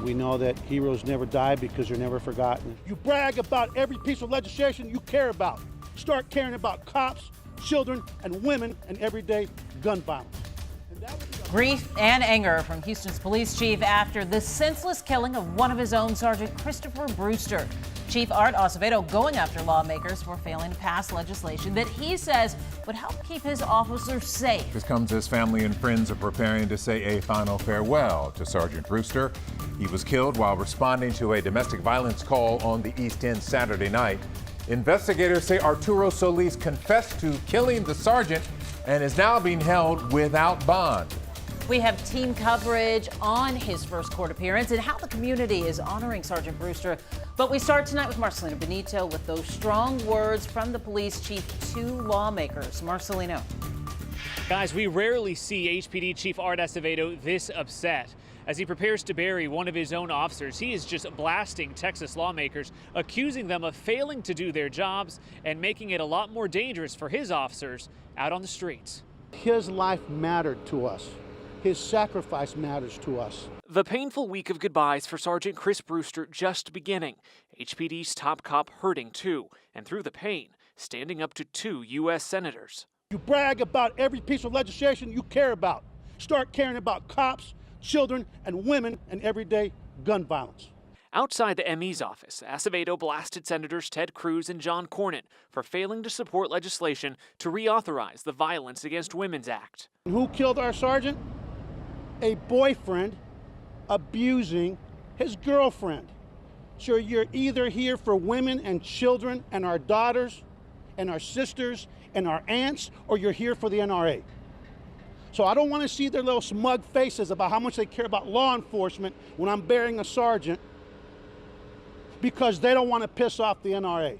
We know that heroes never die because they're never forgotten. You brag about every piece of legislation you care about. Start caring about cops, children, and women, and everyday gun violence. Grief and anger from Houston's police chief after the senseless killing of one of his own, Sergeant Christopher Brewster. Chief Art Acevedo going after lawmakers for failing to pass legislation that he says would help keep his officers safe. This comes as family and friends are preparing to say a final farewell to Sergeant Brewster. He was killed while responding to a domestic violence call on the East End Saturday night. Investigators say Arturo Solis confessed to killing the sergeant and is now being held without bond. We have team coverage on his first court appearance and how the community is honoring Sergeant Brewster. But we start tonight with Marcelino Benito with those strong words from the police chief to lawmakers. Marcelino. Guys, we rarely see HPD Chief Art Acevedo this upset. As he prepares to bury one of his own officers, he is just blasting Texas lawmakers, accusing them of failing to do their jobs and making it a lot more dangerous for his officers out on the streets. His life mattered to us. His sacrifice matters to us. The painful week of goodbyes for Sergeant Chris Brewster just beginning. HPD's top cop hurting too, and through the pain, standing up to 2 U.S. senators. You brag about every piece of legislation you care about. Start caring about cops, children, and women, and everyday gun violence. Outside the ME's office, Acevedo blasted Senators Ted Cruz and John Cornyn for failing to support legislation to reauthorize the Violence Against Women's Act. Who killed our sergeant? A boyfriend abusing his girlfriend. So you're either here for women and children and our daughters and our sisters and our aunts, or you're here for the NRA. So I don't want to see their little smug faces about how much they care about law enforcement when I'm burying a sergeant because they don't want to piss off the NRA.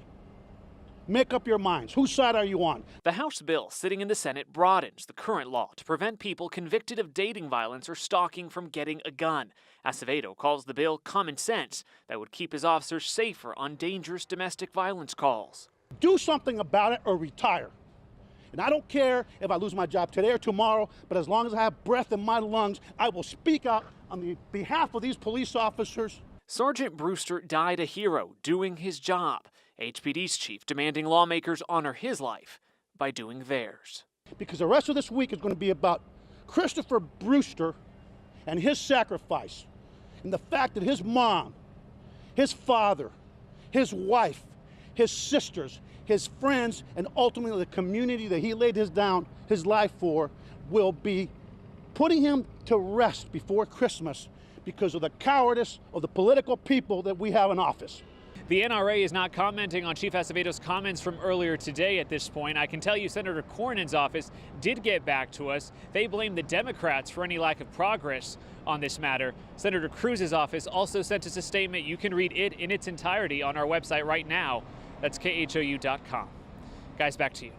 Make up your minds. Whose side are you on? The House bill sitting in the Senate broadens the current law to prevent people convicted of dating violence or stalking from getting a gun. Acevedo calls the bill common sense that would keep his officers safer on dangerous domestic violence calls. Do something about it or retire. And I don't care if I lose my job today or tomorrow, but as long as I have breath in my lungs, I will speak out on the behalf of these police officers. Sergeant Brewster died a hero doing his job. HPD's chief demanding lawmakers honor his life by doing theirs. Because the rest of this week is going to be about Christopher Brewster and his sacrifice, and the fact that his mom, his father, his wife, his sisters, his friends, and ultimately the community that he laid his life for will be putting him to rest before Christmas because of the cowardice of the political people that we have in office. The NRA is not commenting on Chief Acevedo's comments from earlier today at this point. I can tell you Senator Cornyn's office did get back to us. They blame the Democrats for any lack of progress on this matter. Senator Cruz's office also sent us a statement. You can read it in its entirety on our website right now. That's khou.com. Guys, back to you.